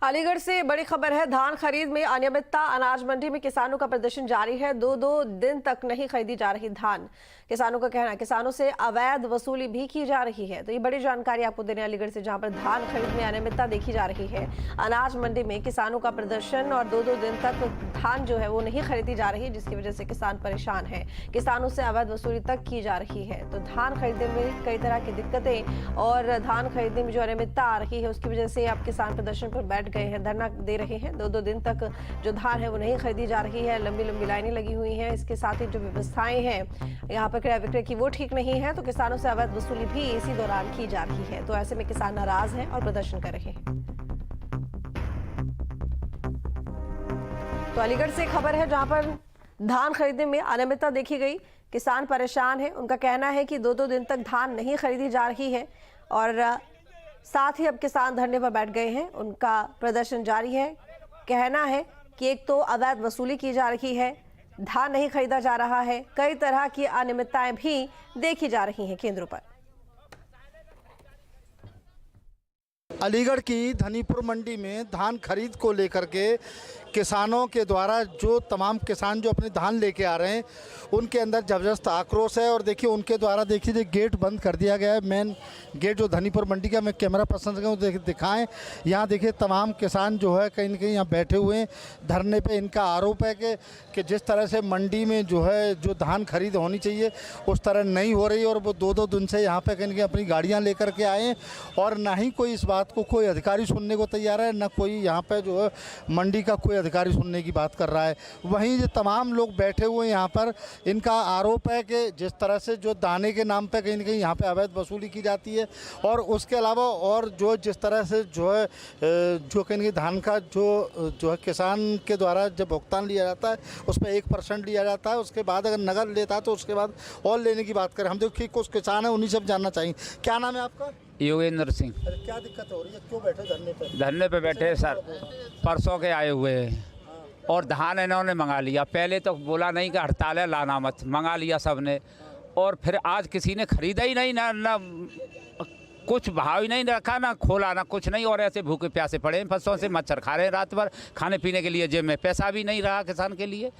अलीगढ़ से बड़ी खबर है। धान खरीद में अनियमितता, अनाज मंडी में किसानों का प्रदर्शन जारी है। दो दिन तक नहीं खरीदी जा रही धान। किसानों का कहना है किसानों से अवैध वसूली भी की जा रही है। तो ये बड़ी जानकारी आपको देने अलीगढ़ से, जहां पर धान खरीद में अनियमितता देखी जा रही है। अनाज मंडी में किसानों का प्रदर्शन और दो दिन तक धान जो है वो नहीं खरीदी जा रही, जिसकी वजह से किसान परेशान है। किसानों से अवैध वसूली तक की जा रही है। तो धान खरीदने में कई तरह की दिक्कतें और धान खरीदने में जो अनियमितता आ रही है, उसकी वजह से अब किसान प्रदर्शन पर बैठ गए हैं, धरना दे रहे हैं। दो दिन तक जो धान है वो नहीं खरीदी जा रही है। लंबी लाइनें लगी हुई हैं। इसके साथ ही जो व्यवस्थाएं हैं यहाँ पर क्रय विक्रय की, वो ठीक नहीं है। तो किसानों से अवैध वसूली भी इसी दौरान की जा रही है। तो ऐसे में किसान नाराज हैं और प्रदर्शन कर रहे हैं। तो अलीगढ़ से खबर है, जहां पर धान खरीदने में अनियमितता देखी गई। किसान परेशान है। उनका कहना है कि दो दिन तक धान नहीं खरीदी जा रही है और साथ ही अब किसान धरने पर बैठ गए हैं। उनका प्रदर्शन जारी है। कहना है कि एक तो अवैध वसूली की जा रही है, धान नहीं खरीदा जा रहा है, कई तरह की अनियमितताएं भी देखी जा रही हैं केंद्रों पर। अलीगढ़ की धनीपुर मंडी में धान खरीद को लेकर के किसानों के द्वारा जो तमाम किसान जो अपने धान लेके आ रहे हैं, उनके अंदर ज़बरदस्त आक्रोश है। और देखिए उनके द्वारा देखिए गेट बंद कर दिया गया है। मेन गेट जो धनीपुर मंडी का, मैं कैमरा पर्सन को दिखाएं, यहाँ देखिए तमाम किसान जो है कहीं न कहीं यहाँ बैठे हुए हैं धरने पे। इनका आरोप है कि जिस तरह से मंडी में जो है जो धान खरीद होनी चाहिए उस तरह नहीं हो रही, और वो दो दिन से यहाँ पे कहीं न कहीं अपनी गाड़ियाँ लेकर के आए हैं और ना ही कोई इस बात को कोई अधिकारी सुनने को तैयार है, ना कोई यहाँ पे जो है मंडी का कोई अधिकारी सुनने की बात कर रहा है। वहीं जो तमाम लोग बैठे हुए हैं यहाँ पर, इनका आरोप है कि जिस तरह से जो दाने के नाम पे कहीं न कहीं यहाँ पे अवैध वसूली की जाती है, और उसके अलावा और जो जिस तरह से जो है जो कहीं न कहीं धान का जो है किसान के द्वारा जब भुगतान लिया जाता है उस पर 1% लिया जाता है। उसके बाद अगर नगद लेता है तो उसके बाद और लेने की बात करें। हम देखिए कुछ किसान हैं, उन्हीं से जानना चाहेंगे। क्या नाम है आपका? योगेंद्र सिंह। क्या दिक्कत हो रही है? क्यों बैठे धरने पे? धरने पे बैठे सर, परसों के आए हुए हैं और धान इन्होंने मंगा लिया। पहले तो बोला नहीं कि हड़ताल है, लाना मत, मंगा लिया सबने। और फिर आज किसी ने खरीदा ही नहीं, ना कुछ भाव ही नहीं रखा, ना खोला, ना कुछ नहीं। और ऐसे भूखे प्यासे पड़े हैं, फसलों से मच्छर खा रहे हैं रात भर। खाने पीने के लिए जेब में पैसा भी नहीं रहा किसान के लिए।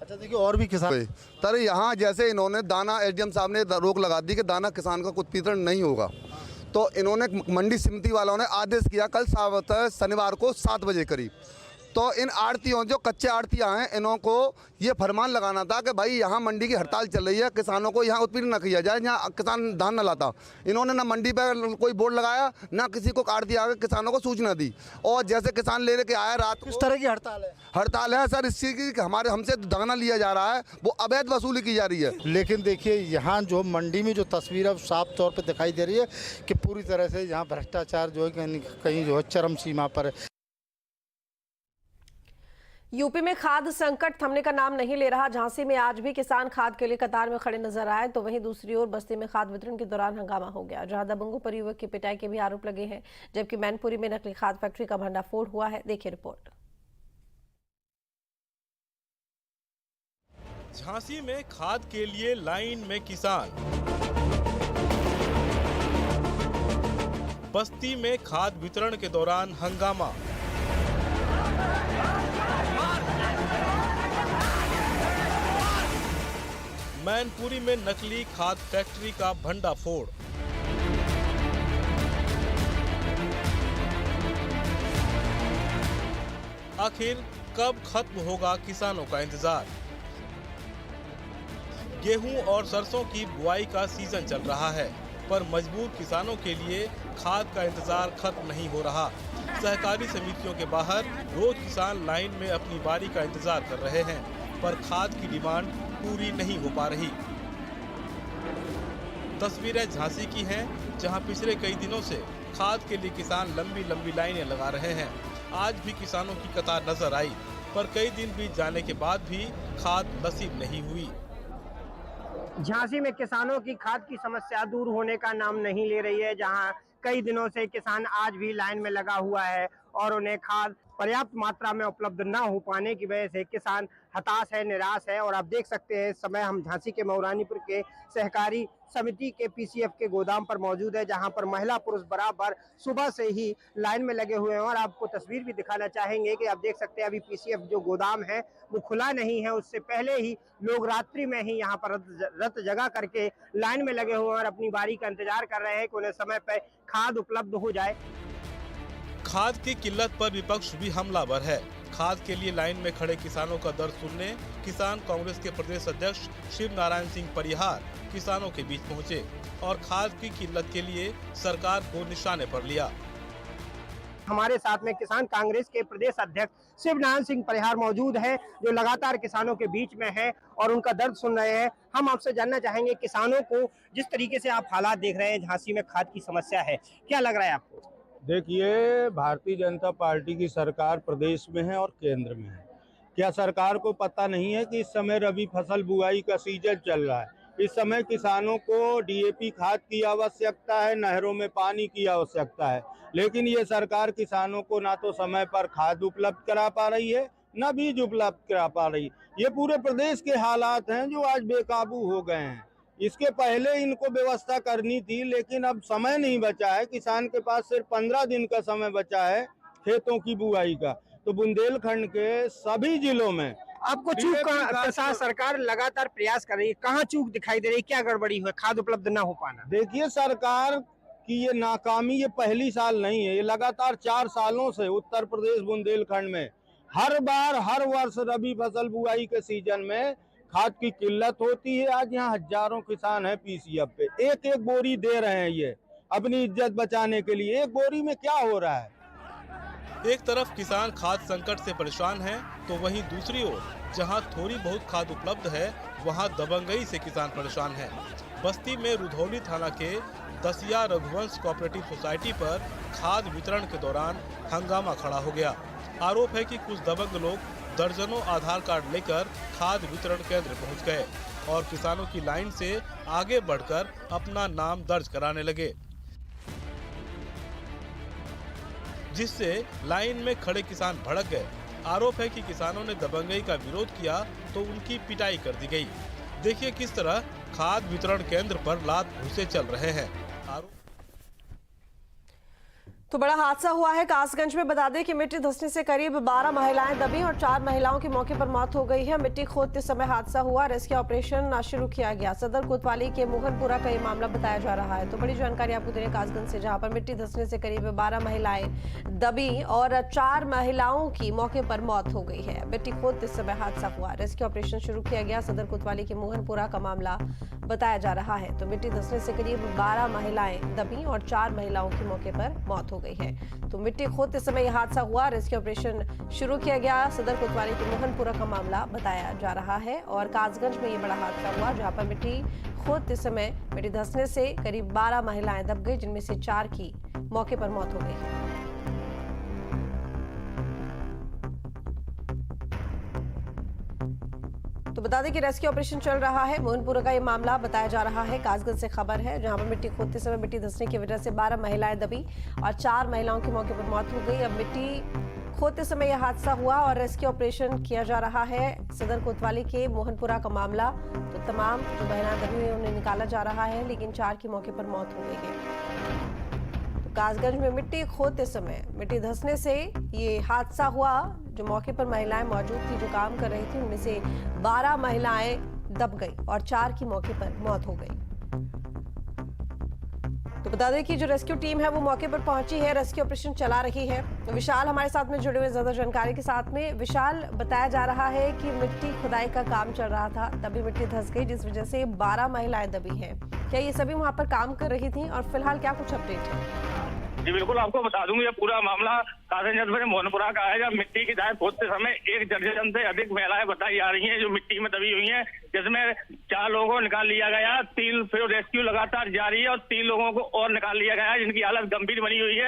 अच्छा देखिए और भी किसान तर यहाँ जैसे इन्होंने दाना, एसडीएम साहब ने रोक लगा दी कि दाना किसान का कुछ वितरण नहीं होगा, तो इन्होंने मंडी समिति वालों ने आदेश किया कल शनिवार को 7 बजे करीब। तो इन आड़तियों, जो कच्चे आड़तियाँ हैं, इन्हों को ये फरमान लगाना था कि भाई यहाँ मंडी की हड़ताल चल रही है, किसानों को यहाँ उत्पीड़न न किया जाए, यहाँ किसान धान न लाता। इन्होंने ना मंडी पर कोई बोर्ड लगाया, ना किसी को आड़ती आके किसानों को सूचना दी। और जैसे किसान ले के आया रात को। किस तरह की हड़ताल है? हड़ताल है सर इस चीज़ की, हमारे हमसे दाना लिया जा रहा है, वो अवैध वसूली की जा रही है। लेकिन देखिए यहाँ जो मंडी में जो तस्वीर अब साफ तौर पर दिखाई दे रही है कि पूरी तरह से यहाँ भ्रष्टाचार जो है कहीं जो है चरम सीमा पर है। यूपी में खाद्य संकट थमने का नाम नहीं ले रहा। झांसी में आज भी किसान खाद के लिए कतार में खड़े नजर आए, तो वहीं दूसरी ओर बस्ती में खाद वितरण के दौरान हंगामा हो गया, जहां दबंगों पर युवक की पिटाई के भी आरोप लगे हैं। जबकि मैनपुरी में नकली खाद फैक्ट्री का भंडाफोड़ हुआ है। देखिए रिपोर्ट। झांसी में खाद के लिए लाइन में किसान, बस्ती में खाद वितरण के दौरान हंगामा, मैनपुरी में नकली खाद फैक्ट्री का भंडाफोड़। आखिर कब खत्म होगा किसानों का इंतजार? गेहूं और सरसों की बुआई का सीजन चल रहा है, पर मजबूर किसानों के लिए खाद का इंतजार खत्म नहीं हो रहा। सहकारी समितियों के बाहर रोज किसान लाइन में अपनी बारी का इंतजार कर रहे हैं, पर खाद की डिमांड पूरी नहीं हो पा रही। तस्वीरें झांसी की हैं, जहां पिछले कई दिनों से खाद के लिए किसान लंबी लाइनें लगा रहे हैं। आज भी किसानों की कतार नजर आई, पर कई दिन बीत जाने के बाद भी खाद नसीब नहीं हुई। झांसी में किसानों की खाद की समस्या दूर होने का नाम नहीं ले रही है, जहां कई दिनों से किसान आज भी लाइन में लगा हुआ है और उन्हें खाद पर्याप्त मात्रा में उपलब्ध न हो पाने की वजह से किसान हताश है, निराश है। और आप देख सकते हैं इस समय हम झांसी के मऊरानीपुर के सहकारी समिति के पीसीएफ के गोदाम पर मौजूद है, जहां पर महिला पुरुष बराबर सुबह से ही लाइन में लगे हुए हैं। और आपको तस्वीर भी दिखाना चाहेंगे कि आप देख सकते हैं अभी पीसीएफ जो गोदाम है वो खुला नहीं है, उससे पहले ही लोग रात्रि में ही यहाँ पर रत जगह करके लाइन में लगे हुए हैं और अपनी बारी का इंतजार कर रहे हैं कि उन्हें समय पर खाद उपलब्ध हो जाए। खाद की किल्लत पर विपक्ष भी हमलावर है। खाद के लिए लाइन में खड़े किसानों का दर्द सुनने किसान कांग्रेस के प्रदेश अध्यक्ष शिव नारायण सिंह परिहार किसानों के बीच पहुंचे और खाद की किल्लत के लिए सरकार को निशाने पर लिया। हमारे साथ में किसान कांग्रेस के प्रदेश अध्यक्ष शिव नारायण सिंह परिहार मौजूद है, जो लगातार किसानों के बीच में है और उनका दर्द सुन रहे हैं। हम आपसे जानना चाहेंगे किसानों को जिस तरीके से आप हालात देख रहे हैं, झांसी में खाद की समस्या है, क्या लग रहा है आपको? देखिए, भारतीय जनता पार्टी की सरकार प्रदेश में है और केंद्र में है। क्या सरकार को पता नहीं है कि इस समय रबी फसल बुआई का सीजन चल रहा है? इस समय किसानों को डीएपी खाद की आवश्यकता है, नहरों में पानी की आवश्यकता है, लेकिन ये सरकार किसानों को ना तो समय पर खाद उपलब्ध करा पा रही है, ना बीज उपलब्ध करा पा रही। ये पूरे प्रदेश के हालात हैं जो आज बेकाबू हो गए हैं। इसके पहले इनको व्यवस्था करनी थी, लेकिन अब समय नहीं बचा है। किसान के पास सिर्फ 15 दिन का समय बचा है खेतों की बुआई का। तो बुंदेलखंड के सभी जिलों में आपको चूक प्रशासन सरकार लगातार प्रयास कर रही है, कहाँ चूक दिखाई दे रही है, क्या गड़बड़ी हुई, खाद उपलब्ध न हो पाना? देखिए, सरकार की ये नाकामी ये पहली साल नहीं है, ये लगातार 4 सालों से उत्तर प्रदेश बुंदेलखंड में हर बार हर वर्ष रबी फसल बुआई के सीजन में खाद की किल्लत होती है। आज यहाँ हजारों किसान हैं पीसीएफ पे, एक एक बोरी दे रहे हैं ये अपनी इज्जत बचाने के लिए। एक बोरी में क्या हो रहा है? एक तरफ किसान खाद संकट से परेशान हैं, तो वहीं दूसरी ओर जहां थोड़ी बहुत खाद उपलब्ध है, वहां दबंगई से किसान परेशान हैं। बस्ती में रुधौली थाना के दसिया रघुवंश कोऑपरेटिव सोसाइटी पर खाद वितरण के दौरान हंगामा खड़ा हो गया। आरोप है कि कुछ दबंग लोग दर्जनों आधार कार्ड लेकर खाद वितरण केंद्र पहुंच गए और किसानों की लाइन से आगे बढ़कर अपना नाम दर्ज कराने लगे, जिससे लाइन में खड़े किसान भड़क गए। आरोप है कि किसानों ने दबंगई का विरोध किया तो उनकी पिटाई कर दी गई। देखिए किस तरह खाद वितरण केंद्र पर लात घूंसे चल रहे हैं। तो बड़ा हादसा हुआ है कासगंज में। बता दें कि मिट्टी धंसने से करीब 12 महिलाएं दबी और 4 महिलाओं की मौके पर मौत हो गई है। मिट्टी खोदते समय हादसा हुआ, रेस्क्यू ऑपरेशन शुरू किया गया। सदर कोतवाली के मोहनपुरा का ये मामला बताया जा रहा है। तो बड़ी जानकारी आपको दे रहे कासगंज से, जहां पर मिट्टी धंसने से करीब 12 महिलाएं दबी और 4 महिलाओं की मौके पर मौत हो गई है। मिट्टी खोदते समय हादसा हुआ, रेस्क्यू ऑपरेशन शुरू किया गया। सदर कोतवाली के मोहनपुरा का मामला बताया जा रहा है। तो मिट्टी धंसने से करीब 12 महिलाएं दबी और 4 महिलाओं की मौके पर मौत हो गई है। तो मिट्टी खोदते समय यह हादसा हुआ, रेस्क्यू ऑपरेशन शुरू किया गया। सदर कोतवाली के मोहनपुरा का मामला बताया जा रहा है और कासगंज में ये बड़ा हादसा हुआ, जहां पर मिट्टी खोदते समय मिट्टी धंसने से करीब 12 महिलाएं दब गई, जिनमें से 4 की मौके पर मौत हो गई। तो बता दें कि रेस्क्यू ऑपरेशन चल रहा है। मोहनपुरा का ये मामला बताया जा रहा है। कासगंज से खबर है, जहां पर मिट्टी खोदते समय मिट्टी धंसने की वजह से 12 महिलाएं दबी और 4 महिलाओं की मौके पर मौत हो गई। अब मिट्टी खोदते समय यह हादसा हुआ और रेस्क्यू ऑपरेशन किया जा रहा है। सदर कोतवाली के मोहनपुरा का मामला, तो तमाम जो महिलाएं दबी हुई उन्हें निकाला जा रहा है, लेकिन 4 की मौके पर मौत हो गई है। तो कासगंज में मिट्टी खोदते समय मिट्टी धंसने से ये हादसा हुआ। जो मौके पर महिलाएं मौजूद थी, जो काम कर रही थी, उनमें से 12 महिलाएं दब गई और 4 की मौके पर मौत हो गई। तो बता दें कि जो रेस्क्यू टीम है वो मौके पर पहुंची है, रेस्क्यू ऑपरेशन चला रही है। तो विशाल हमारे साथ में जुड़े हुए ज्यादा जानकारी के साथ में। विशाल, बताया जा रहा है कि मिट्टी खुदाई का काम चल रहा था, तभी मिट्टी धंस गई, जिस वजह से 12 महिलाएं दबी हैं। क्या ये सभी वहां पर काम कर रही थी और फिलहाल क्या कुछ अपडेट है? जी बिल्कुल, आपको बता दूंगी ये पूरा मामला कासगंज में मोहनपुरा का है, जब मिट्टी की दाएं खोदते समय एक दर्जन से अधिक महिलाएं बताई जा रही हैं जो मिट्टी में दबी हुई हैं, जिसमें 4 लोगों को निकाल लिया गया। 3 फिर रेस्क्यू लगातार जारी है और 3 लोगों को और निकाल लिया गया, जिनकी हालत गंभीर बनी हुई है।